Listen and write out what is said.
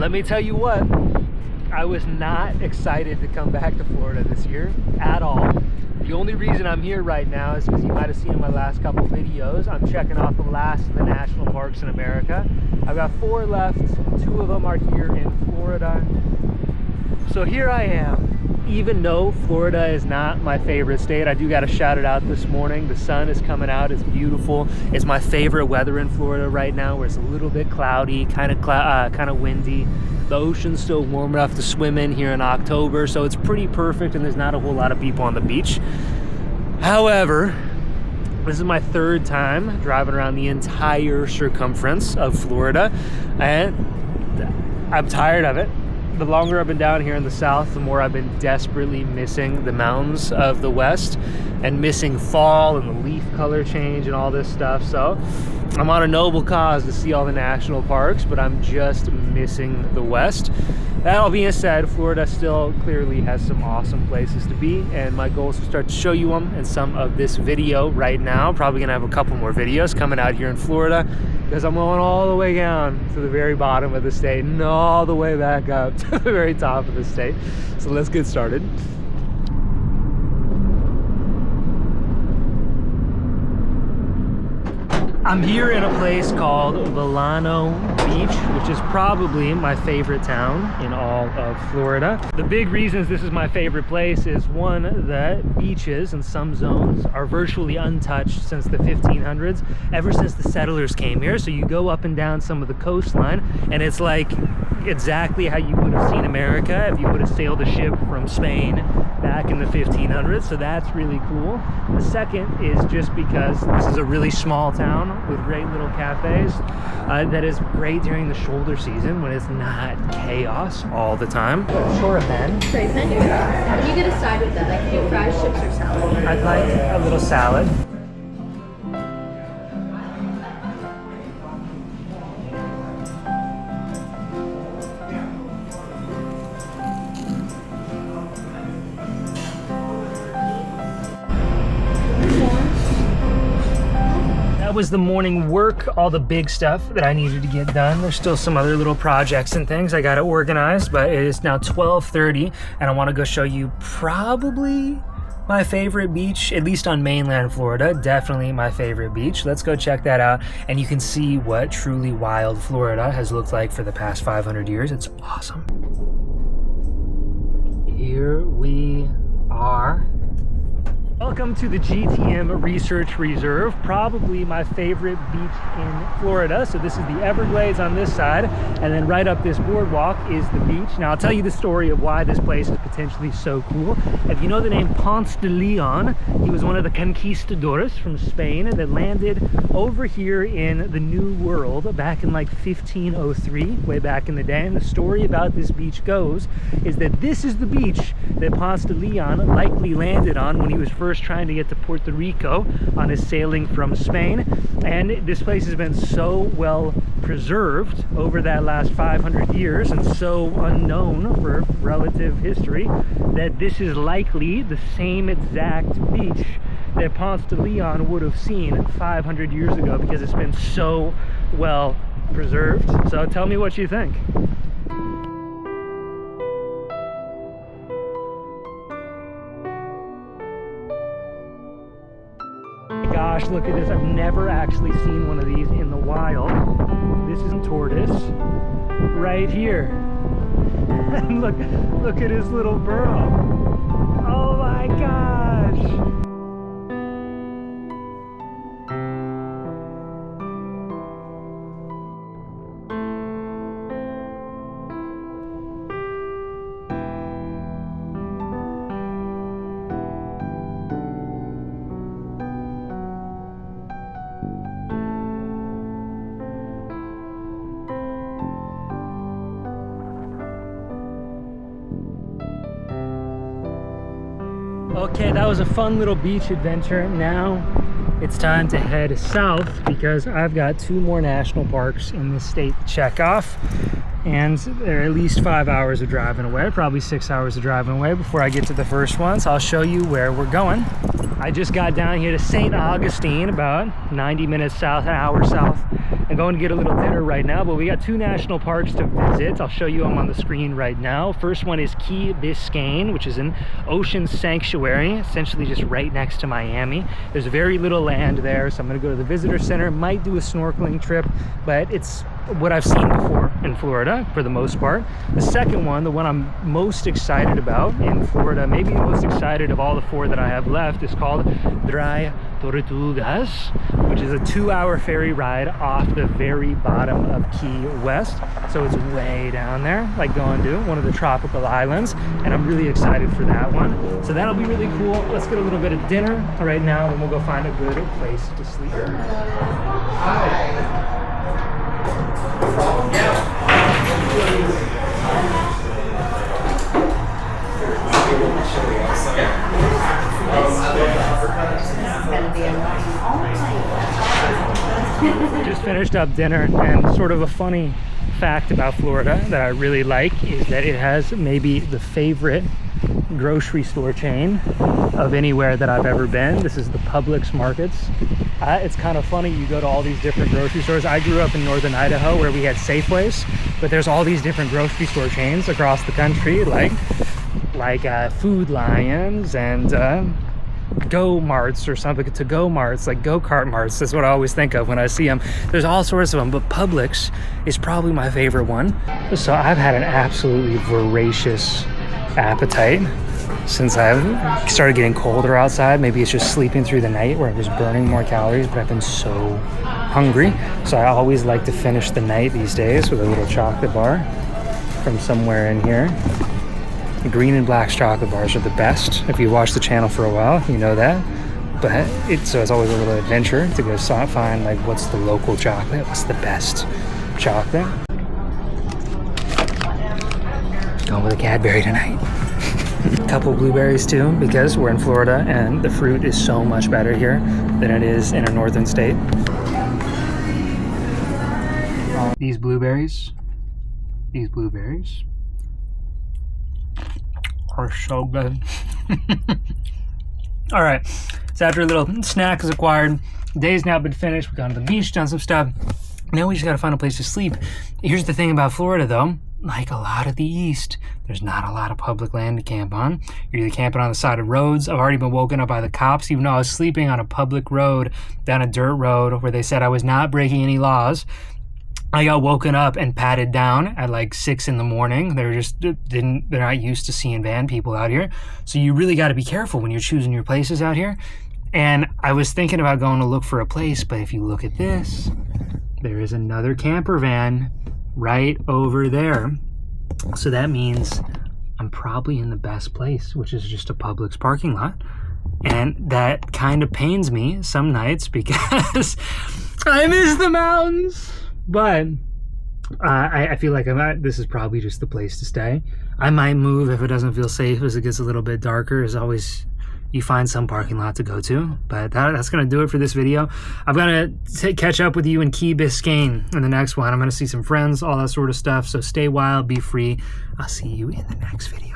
Let me tell you what, I was not excited to come back to Florida this year at all. The only reason I'm here right now is because you might have seen in my last couple videos, I'm checking off the last of the national parks in America. I've got 4 left, 2 of them are here in Florida. So here I am. Even though Florida is not my favorite state, I do got to shout it out this morning. The sun is coming out, it's beautiful. It's my favorite weather in Florida right now, where it's a little bit cloudy, kind of windy. The ocean's still warm enough to swim in here in October, so it's pretty perfect, and there's not a whole lot of people on the beach. However, this is my 3rd time driving around the entire circumference of Florida, and I'm tired of it. The longer I've been down here in the south, the more I've been desperately missing the mountains of the west and missing fall and the leaf color change and all this stuff. So I'm on a noble cause to see all the national parks, but I'm just missing the west. That all being said, Florida still clearly has some awesome places to be, and my goal is to start to show you them in some of this video right now. Probably gonna have a couple more videos coming out here in Florida, because I'm going all the way down to the very bottom of the state and all the way back up to the very top of the state. So let's get started. I'm here in a place called Vilano Beach, which is probably my favorite town in all of Florida. The big reasons this is my favorite place is, one, the beaches in some zones are virtually untouched since the 1500s, ever since the settlers came here. So you go up and down some of the coastline, and it's like exactly how you would have seen America if you would have sailed a ship from Spain back in the 1500s. So that's really cool. The second is just because this is a really small town with great little cafes that is great during the shoulder season when it's not chaos all the time. Sure, Ben. Great menu. Can you get a side with that? Like, do fries, chips, or salad? I'd like a little salad. Was the morning work, all the big stuff that I needed to get done. There's still some other little projects and things I got to organize, but it is now 12:30 and I want to go show you probably my favorite beach, at least on mainland Florida. Definitely my favorite beach. Let's go check that out, and you can see what truly wild Florida has looked like for the past 500 years. It's awesome. Here we are. Welcome to the GTM Research Reserve, probably my favorite beach in Florida. So this is the Everglades on this side, and then right up this boardwalk is the beach. Now I'll tell you the story of why this place is potentially so cool. If you know the name Ponce de Leon, he was one of the conquistadors from Spain that landed over here in the New World back in like 1503, way back in the day. And the story about this beach goes is that this is the beach that Ponce de Leon likely landed on when he was first trying to get to Puerto Rico on his sailing from Spain. And this place has been so well preserved over that last 500 years and so unknown for relative history that this is likely the same exact beach that Ponce de Leon would have seen 500 years ago, because it's been so well preserved. So tell me what you think. Gosh, look at this. I've never actually seen one of these in the wild. This is a tortoise right here. And look at his little burrow. Oh my gosh. Okay, that was a fun little beach adventure. Now it's time to head south, because I've got 2 more national parks in this state to check off, and they're at least 5 hours of driving away, probably 6 hours of driving away before I get to the first one. So I'll show you where we're going. I just got down here to St. Augustine, about 90 minutes south, an hour south. I'm going to get a little dinner right now, but we got 2 national parks to visit. I'll show you them on the screen right now. First one is Key Biscayne, which is an ocean sanctuary, essentially just right next to Miami. There's very little land there, so I'm going to go to the visitor center, might do a snorkeling trip, but it's what I've seen before in Florida for the most part. The second one, the one I'm most excited about in Florida, maybe the most excited of all the 4 that I have left, is called Dry Tortugas, which is a 2-hour ferry ride off the very bottom of Key West. So it's way down there, like going to one of the tropical islands, and I'm really excited for that one. So that'll be really cool. Let's get a little bit of dinner right now, and we'll go find a good place to sleep. Just finished up dinner, and sort of a funny fact about Florida that I really like is that it has maybe the favorite grocery store chain of anywhere that I've ever been. This is the Publix markets. It's kind of funny, you go to all these different grocery stores. I grew up in northern Idaho where we had Safeways, but there's all these different grocery store chains across the country, like Food Lions and Go Marts or something, to Go Marts, like Go-Kart Marts. That's what I always think of when I see them. There's all sorts of them, but Publix is probably my favorite one. So I've had an absolutely voracious appetite since I've started getting colder outside. Maybe it's just sleeping through the night where I was burning more calories, but I've been so hungry. So I always like to finish the night these days with a little chocolate bar from somewhere in here. The green and black chocolate bars are the best. If you watched the channel for a while, you know that. But so it's always a little adventure to go find like what's the local chocolate, what's the best chocolate. Going with a Cadbury tonight. A couple blueberries too, because we're in Florida and the fruit is so much better here than it is in a northern state. These blueberries are so good. All right, so after a little snack is acquired, the day's now been finished. We've gone to the beach, done some stuff. Now we just gotta find a place to sleep. Here's the thing about Florida though, like a lot of the East, there's not a lot of public land to camp on. You're either camping on the side of roads. I've already been woken up by the cops, even though I was sleeping on a public road, down a dirt road where they said I was not breaking any laws. I got woken up and patted down at like 6 in the morning. They're not used to seeing van people out here. So you really got to be careful when you're choosing your places out here. And I was thinking about going to look for a place, but if you look at this, there is another camper van right over there. So that means I'm probably in the best place, which is just a Publix parking lot. And that kind of pains me some nights because I miss the mountains. But I feel like this is probably just the place to stay. I might move if it doesn't feel safe as it gets a little bit darker. As always, you find some parking lot to go to. But that's going to do it for this video. I'm going to catch up with you in Key Biscayne in the next one. I'm going to see some friends, all that sort of stuff. So stay wild, be free. I'll see you in the next video.